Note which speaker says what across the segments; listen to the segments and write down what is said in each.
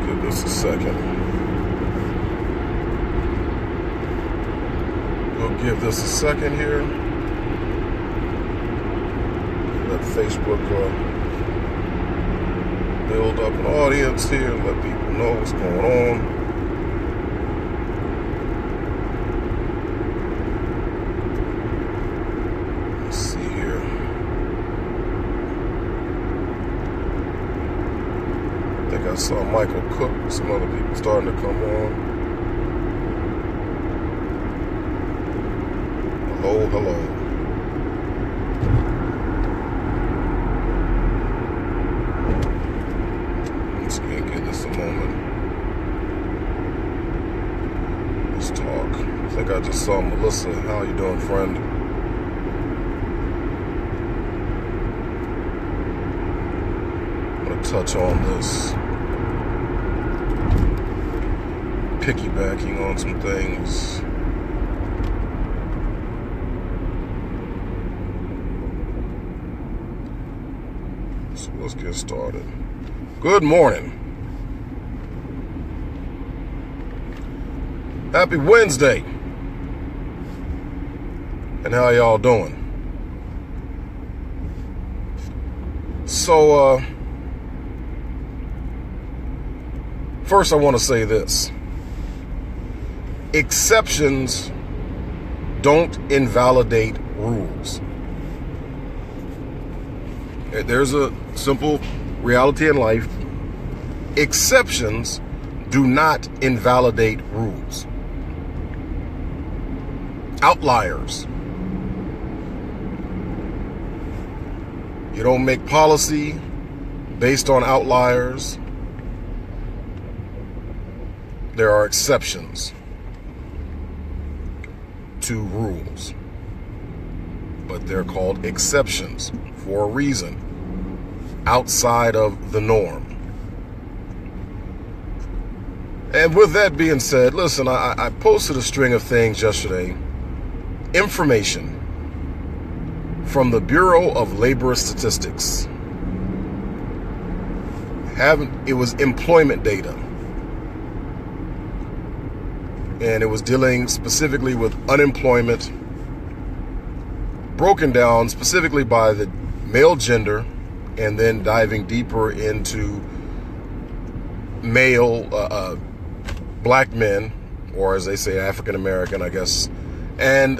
Speaker 1: Give this a second. We'll give this a second here. Let Facebook build up an audience here, let people know what's going on. Let's see here. I think I saw Michael Cook, some other people starting to come on. Hello. Let's give this a moment. Let's talk. I think I just saw Melissa. How you doing, friend? I'm going to touch on this. Piggybacking on some things. So let's get started. Good morning. Happy Wednesday. And how y'all doing? So, first I want to say this. Exceptions don't invalidate rules. There's a simple reality in life. Exceptions do not invalidate rules. Outliers. You don't make policy based on outliers. There are exceptions to rules, but they're called exceptions for a reason, outside of the norm. And with that being said, listen, I posted a string of things yesterday. Information from the Bureau of Labor Statistics. It was employment data. And it was dealing specifically with unemployment, broken down specifically by the male gender, and then diving deeper into male, black men, or as they say, African American, I guess, and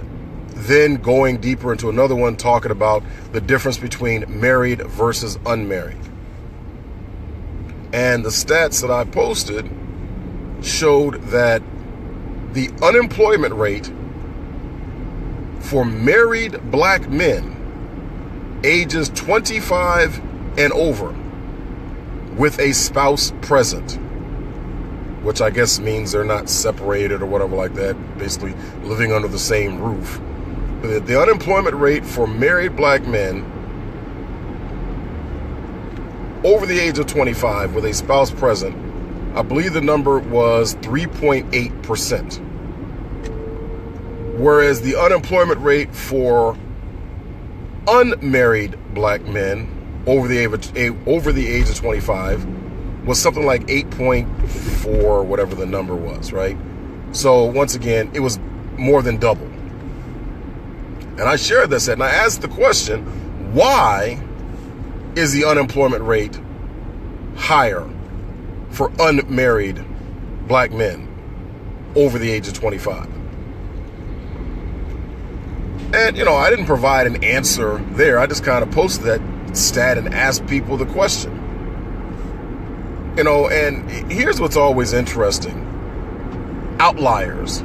Speaker 1: then going deeper into another one talking about the difference between married versus unmarried. And the stats that I posted showed that the unemployment rate for married black men ages 25 and over with a spouse present, which I guess means they're not separated or whatever like that, basically living under the same roof. The unemployment rate for married black men over the age of 25 with a spouse present, I believe the number was 3.8%. Whereas the unemployment rate for unmarried black men over the age of 25 was something like 8.4, whatever the number was, right? So once again, it was more than double. And I shared this and I asked the question, why is the unemployment rate higher for unmarried black men over the age of 25? And, I didn't provide an answer there. I just kind of posted that stat and asked people the question. And here's what's always interesting. Outliers.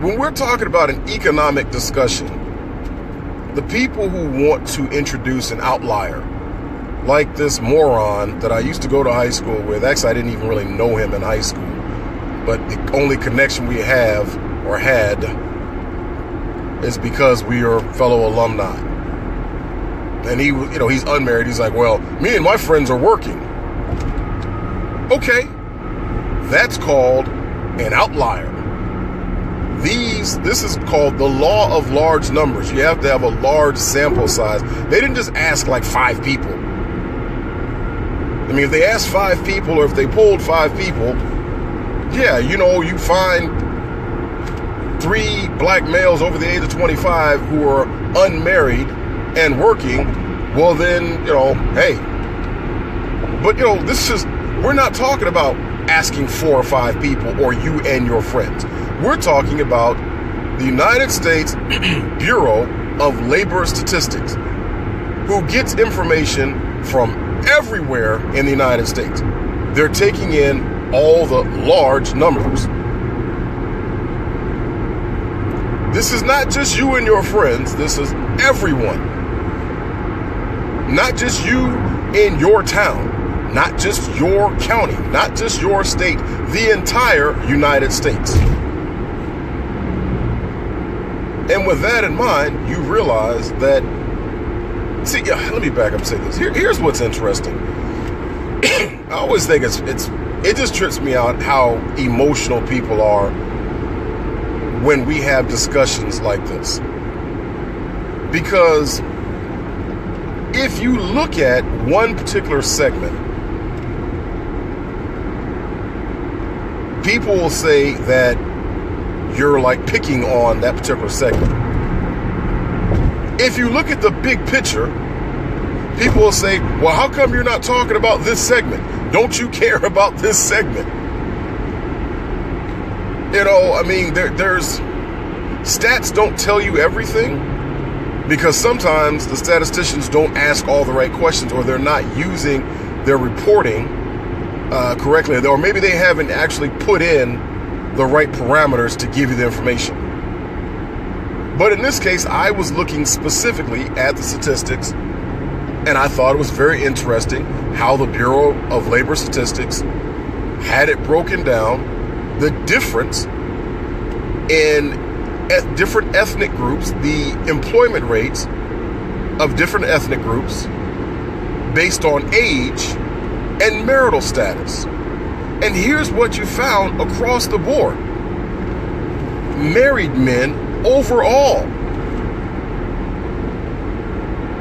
Speaker 1: When we're talking about an economic discussion, the people who want to introduce an outlier, like this moron that I used to go to high school with, actually I didn't even really know him in high school, but the only connection we have or had is because we are fellow alumni. And he, he's unmarried. He's like, well, me and my friends are working. Okay, that's called an outlier. This is called the law of large numbers. You have to have a large sample size. They didn't just ask like 5 people. Let mean, if they asked 5 people or if they polled 5 people, yeah, you know, you find 3 black males over the age of 25 who are unmarried and working, well then, you know, hey. But, you know, we're not talking about asking 4 or 5 people or you and your friends. We're talking about the United States Bureau of Labor Statistics, who gets information from everywhere in the United States. They're taking in all the large numbers. This is not just you and your friends. This is everyone. Not just you in your town, not just your county, not just your state, the entire United States. And with that in mind, you realize that, see, let me back up and say this. Here's what's interesting. I always think it just trips me out how emotional people are when we have discussions like this. Because if you look at one particular segment, people will say that you're like picking on that particular segment. If you look at the big picture, people will say, well, how come you're not talking about this segment? Don't you care about this segment? You know, I mean, there's stats don't tell you everything, because sometimes the statisticians don't ask all the right questions, or they're not using their reporting correctly, or maybe they haven't actually put in the right parameters to give you the information. But in this case, I was looking specifically at the statistics, and I thought it was very interesting how the Bureau of Labor Statistics had it broken down, the difference in different ethnic groups, the employment rates of different ethnic groups based on age and marital status. And here's what you found across the board. Married men overall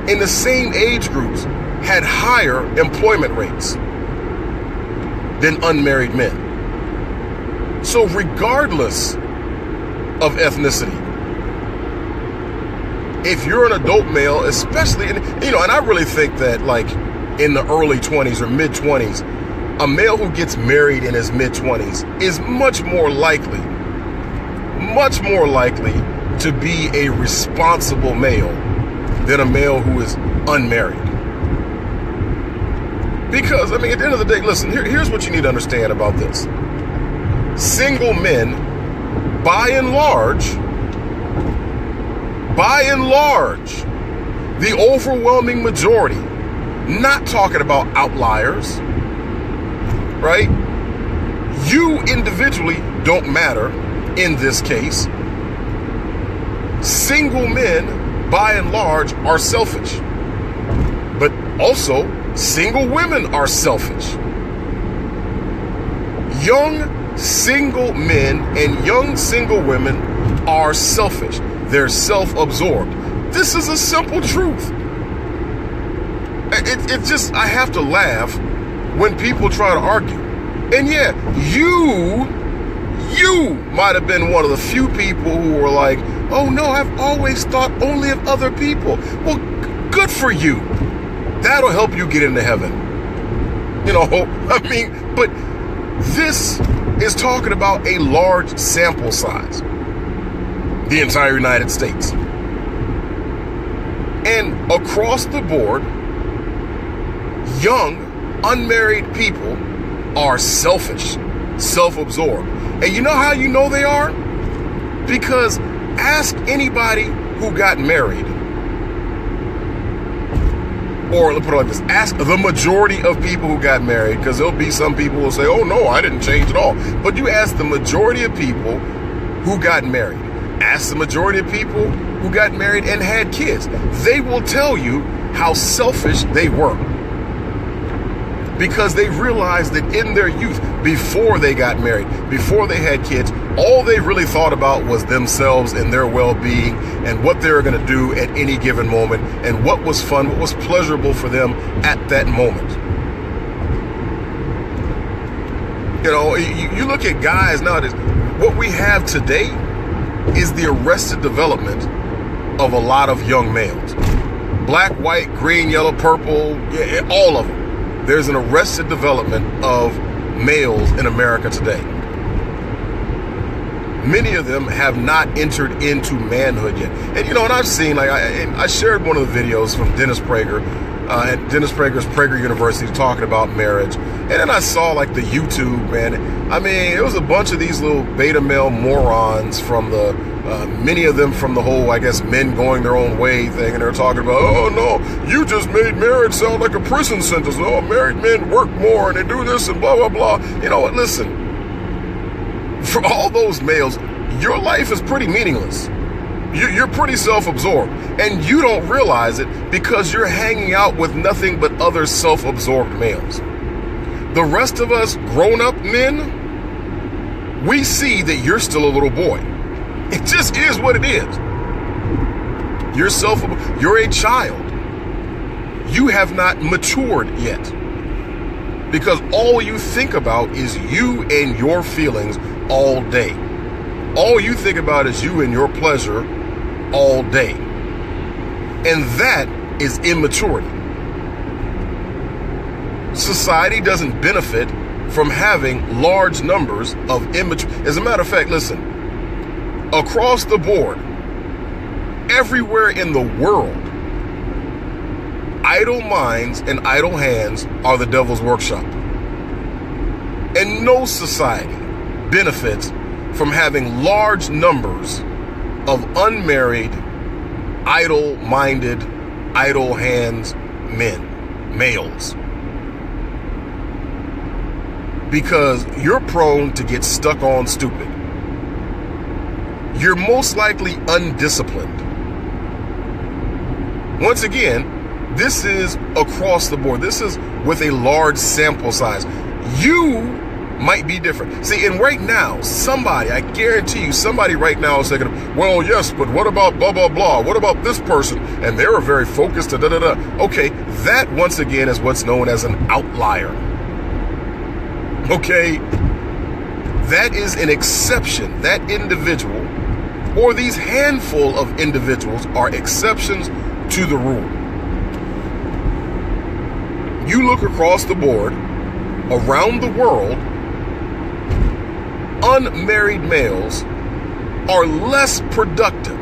Speaker 1: in the same age groups had higher employment rates than unmarried men. So regardless of ethnicity, if you're an adult male, especially, and I really think that like in the early 20s or mid 20s, a male who gets married in his mid 20s is much more likely to be a responsible male than a male who is unmarried. Because, I mean, at the end of the day, listen, here's what you need to understand about this. Single men, by and large, the overwhelming majority, not talking about outliers, right? You individually don't matter in this case. Single men, by and large, are selfish. But also, single women are selfish. Young single men and young single women are selfish. They're self-absorbed. This is a simple truth. It just, I have to laugh when people try to argue. And yeah, you might have been one of the few people who were like, oh no, I've always thought only of other people. Well, good for you. That'll help you get into heaven. I mean, but this is talking about a large sample size. The entire United States. And across the board, young, unmarried people are selfish, self-absorbed. And you know how you know they are? Because ask anybody who got married, or let's put it like this, ask the majority of people who got married, because there'll be some people who will say, oh no, I didn't change at all. But you ask the majority of people who got married, ask the majority of people who got married and had kids. They will tell you how selfish they were. Because they realized that in their youth, before they got married, before they had kids, all they really thought about was themselves and their well-being and what they were going to do at any given moment and what was fun, what was pleasurable for them at that moment. You know, you look at guys nowadays, what we have today is the arrested development of a lot of young males. Black, white, green, yellow, purple, yeah, all of them. There's an arrested development of males in America today. Many of them have not entered into manhood yet. And, you know, and I've seen, like, I shared one of the videos from Dennis Prager, at Dennis Prager's Prager University, talking about marriage. And then I saw, like, the YouTube, man. I mean, it was a bunch of these little beta male morons from the, many of them from the whole, I guess, men going their own way thing. And they're talking about, oh, no, you just made marriage sound like a prison sentence. Oh, married men work more and they do this and blah, blah, blah. You know what, listen. For all those males, your life is pretty meaningless. You're pretty self-absorbed, and you don't realize it because you're hanging out with nothing but other self-absorbed males. The rest of us grown-up men, we see that you're still a little boy. It just is what it is. You're a child. You have not matured yet. Because all you think about is you and your feelings all day. All you think about is you and your pleasure all day. And that is immaturity. Society doesn't benefit from having large numbers of immature. As a matter of fact, listen, across the board, everywhere in the world, idle minds and idle hands are the devil's workshop. And no society benefits from having large numbers of unmarried, idle-minded, idle hands males. Because you're prone to get stuck on stupid. You're most likely undisciplined. Once again, this is across the board. This is with a large sample size. You might be different. See, and right now, somebody, I guarantee you, somebody right now is thinking, well, yes, but what about blah, blah, blah? What about this person? And they're very focused, da-da-da-da. Okay, that, once again, is what's known as an outlier. Okay? That is an exception. That individual, or these handful of individuals, are exceptions to the rule. You look across the board, around the world, unmarried males are less productive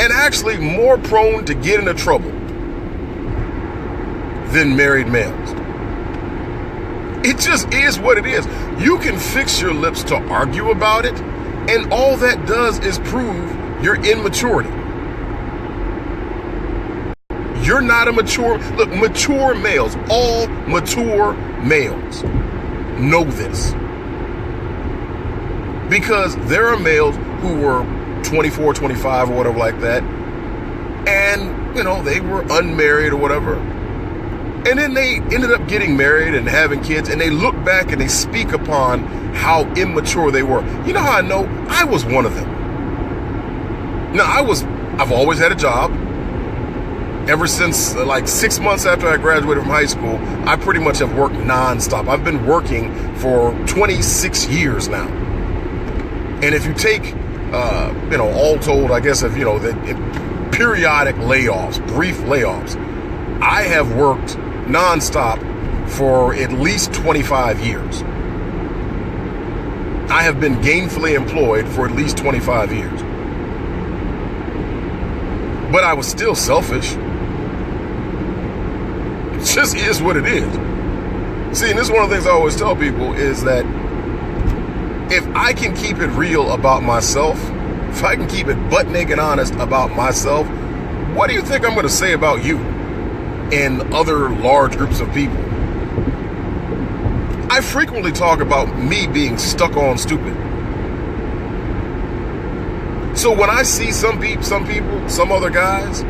Speaker 1: and actually more prone to get into trouble than married males. It just is what it is. You can fix your lips to argue about it, and all that does is prove your immaturity. You're not a mature, look, mature males, all mature males know this. Because there are males who were 24, 25 or whatever like that, and, you know, they were unmarried or whatever. And then they ended up getting married and having kids, and they look back and they speak upon how immature they were. You know how I know? I was one of them. Now, I've always had a job. Ever since like 6 months after I graduated from high school, I pretty much have worked nonstop. I've been working for 26 years now. And if you take, you know, all told, I guess, if, you know, the periodic layoffs, brief layoffs, I have worked nonstop for at least 25 years. I have been gainfully employed for at least 25 years. But I was still selfish. It just is what it is. See, and this is one of the things I always tell people is that if I can keep it real about myself, if I can keep it butt naked honest about myself, what do you think I'm going to say about you and other large groups of people? I frequently talk about me being stuck on stupid. So when I see some people, some other guys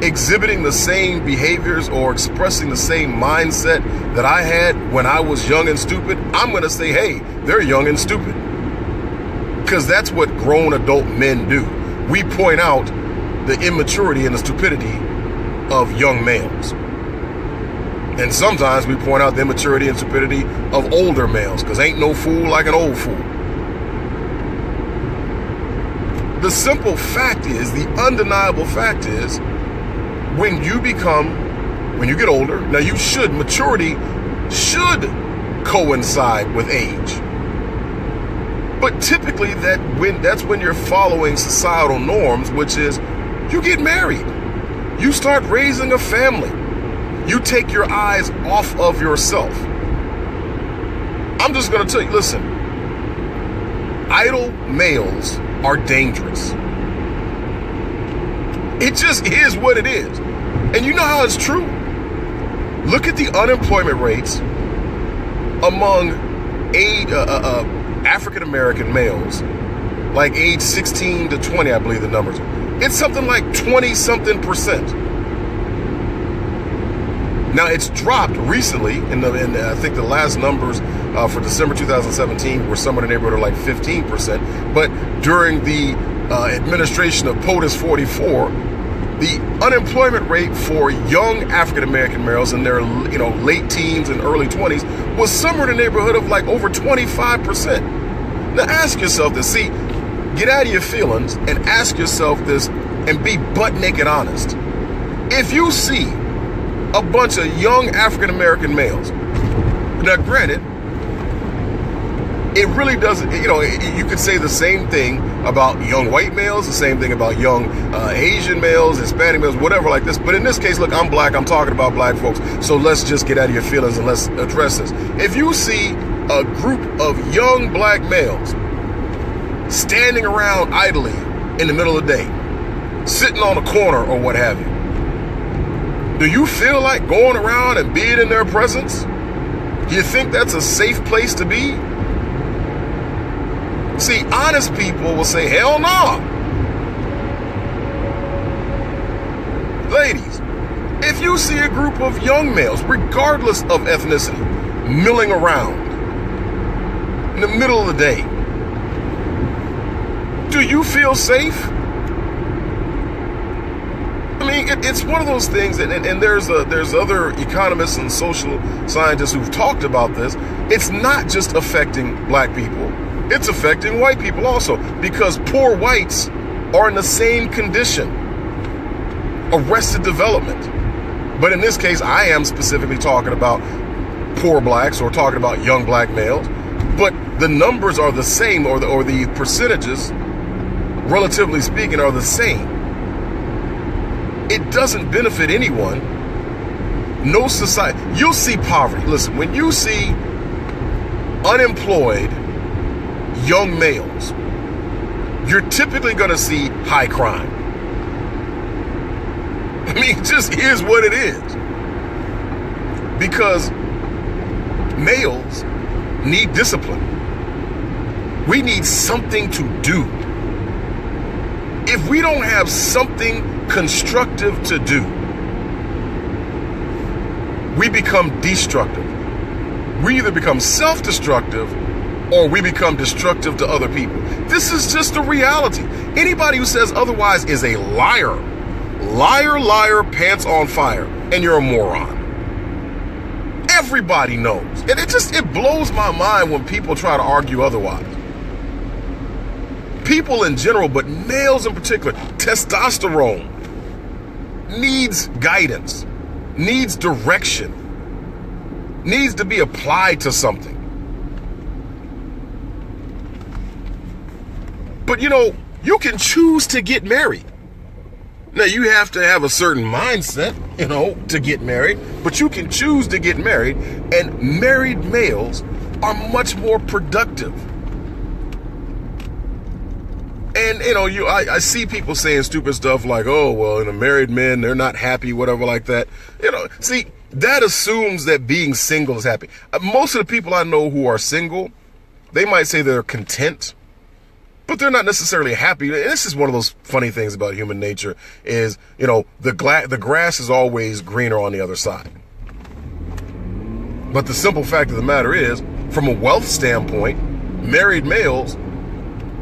Speaker 1: exhibiting the same behaviors or expressing the same mindset that I had when I was young and stupid, I'm going to say, hey, they're young and stupid. Because that's what grown adult men do. We point out the immaturity and the stupidity of young males. And sometimes we point out the immaturity and stupidity of older males, because ain't no fool like an old fool. The simple fact is, the undeniable fact is, when you get older, now maturity should coincide with age. But typically that's when you're following societal norms, which is you get married, you start raising a family, you take your eyes off of yourself. I'm just going to tell you, listen, idle males are dangerous. It just is what it is. And you know how it's true? Look at the unemployment rates among African-American males, like age 16 to 20, I believe the numbers. It's something like 20-something%. Now, it's dropped recently, I think the last numbers for December 2017 were somewhere in the neighborhood of like 15%. But during the administration of POTUS 44, the unemployment rate for young African-American males in their late teens and early 20s was somewhere in the neighborhood of like over 25%. Now ask yourself this. See, get out of your feelings and ask yourself this and be butt naked honest. If you see a bunch of young African-American males, now granted, it really doesn't, you could say the same thing about young white males, the same thing about young Asian males, Hispanic males, whatever like this. But in this case, look, I'm black, I'm talking about black folks. So let's just get out of your feelings and let's address this. If you see a group of young black males standing around idly in the middle of the day, sitting on a corner or what have you, do you feel like going around and being in their presence? Do you think that's a safe place to be? See, honest people will say, hell no. Ladies, if you see a group of young males, regardless of ethnicity, milling around in the middle of the day, do you feel safe? I mean, it's one of those things, and there's other economists and social scientists who've talked about this. It's not just affecting black people. It's affecting white people also, because poor whites are in the same condition. Arrested development. But in this case, I am specifically talking about poor blacks or talking about young black males. But the numbers are the same, or the percentages, relatively speaking, are the same. It doesn't benefit anyone. No society. You'll see poverty. Listen, when you see unemployed young males, you're typically going to see high crime. I mean, it just is what it is. Because males need discipline. We need something to do. If we don't have something constructive to do, we become destructive. We either become self-destructive or we become destructive to other people. This is just the reality. Anybody who says otherwise is a liar. Liar, liar, pants on fire. And you're a moron. Everybody knows. And it blows my mind when people try to argue otherwise. People in general, but males in particular, testosterone needs guidance, needs direction, needs to be applied to something. But you can choose to get married. Now, you have to have a certain mindset, to get married, but you can choose to get married, and married males are much more productive. And, I see people saying stupid stuff like, oh, well, married men, they're not happy, whatever like that. See, that assumes that being single is happy. Most of the people I know who are single, they might say they're content, but they're not necessarily happy. And this is one of those funny things about human nature is, the grass is always greener on the other side. But the simple fact of the matter is, from a wealth standpoint, married males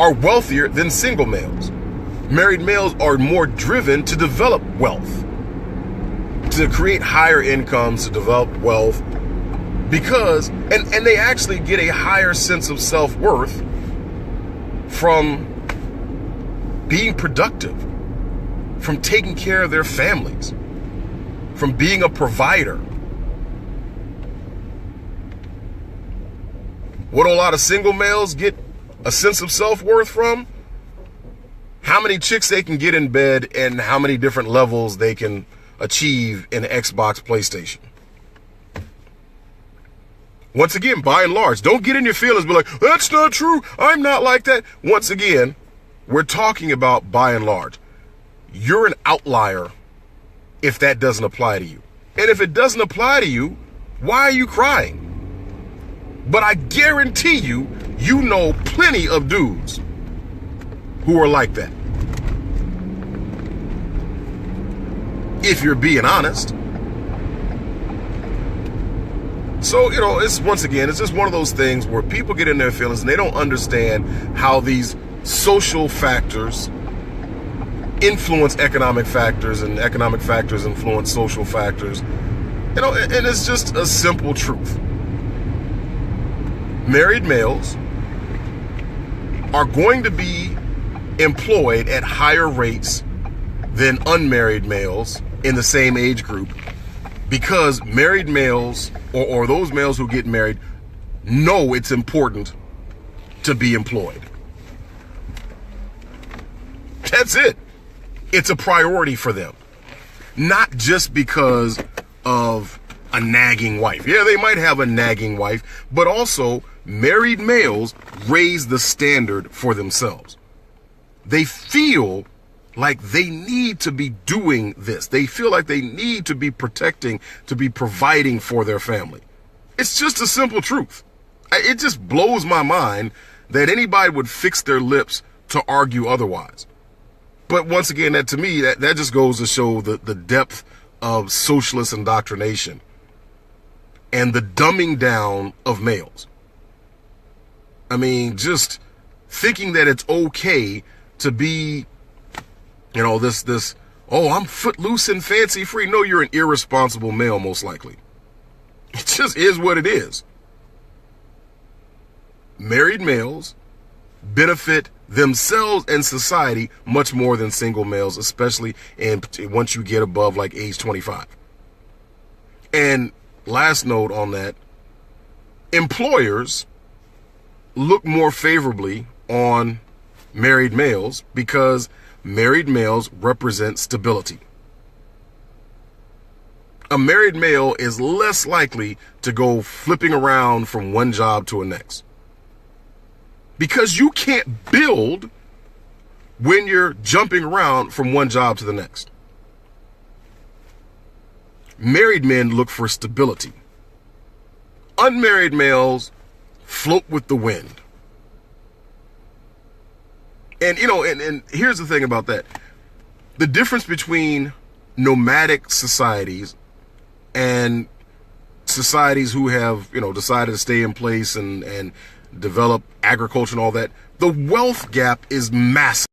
Speaker 1: are wealthier than single males. Married males are more driven to develop wealth, to create higher incomes, to develop wealth, because, and they actually get a higher sense of self-worth from being productive, from taking care of their families, from being a provider. What do a lot of single males get a sense of self-worth from? How many chicks they can get in bed and how many different levels they can achieve in Xbox, PlayStation. Once again, by and large, don't get in your feelings, be like, that's not true, I'm not like that. Once again, we're talking about by and large. You're an outlier if that doesn't apply to you. And if it doesn't apply to you, why are you crying? But I guarantee you, you know plenty of dudes who are like that. If you're being honest. So, it's once again, it's just one of those things where people get in their feelings and they don't understand how these social factors influence economic factors and economic factors influence social factors. And it's just a simple truth. Married males are going to be employed at higher rates than unmarried males in the same age group, because married males or those males who get married know it's important to be employed. That's it. It's a priority for them. Not just because of a nagging wife. Yeah, they might have a nagging wife, but also married males raise the standard for themselves. They feel like they need to be doing this. They feel like they need to be protecting, to be providing for their family. It's just a simple truth. It just blows my mind that anybody would fix their lips to argue otherwise. But once again, that to me, that just goes to show the depth of socialist indoctrination and the dumbing down of males. I mean, just thinking that it's okay to be, oh, I'm footloose and fancy free. No, you're an irresponsible male, most likely. It just is what it is. Married males benefit themselves and society much more than single males, especially once you get above like age 25. And last note on that, employers look more favorably on married males because married males represent stability. A married male is less likely to go flipping around from one job to the next, because you can't build when you're jumping around from one job to the next. Married men look for stability. Unmarried males float with the wind. And, and here's the thing about that. The difference between nomadic societies and societies who have, decided to stay in place and develop agriculture and all that, the wealth gap is massive.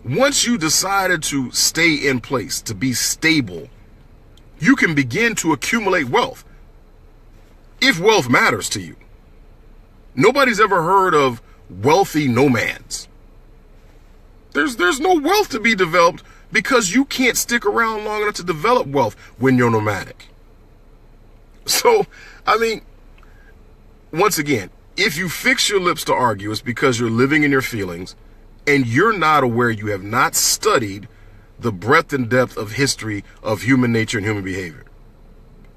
Speaker 1: Once you decided to stay in place, to be stable, you can begin to accumulate wealth. If wealth matters to you. Nobody's ever heard of wealthy nomads. There's no wealth to be developed because you can't stick around long enough to develop wealth when you're nomadic. So, once again, if you fix your lips to argue, it's because you're living in your feelings and you're not aware, you have not studied the breadth and depth of history of human nature and human behavior.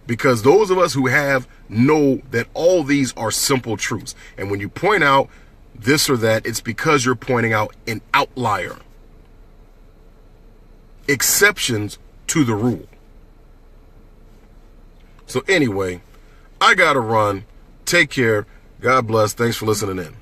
Speaker 1: Because those of us who have know that all these are simple truths. And when you point out this or that, it's because you're pointing out an outlier. Exceptions to the rule. So anyway, I gotta run. Take care. God bless. Thanks for listening in.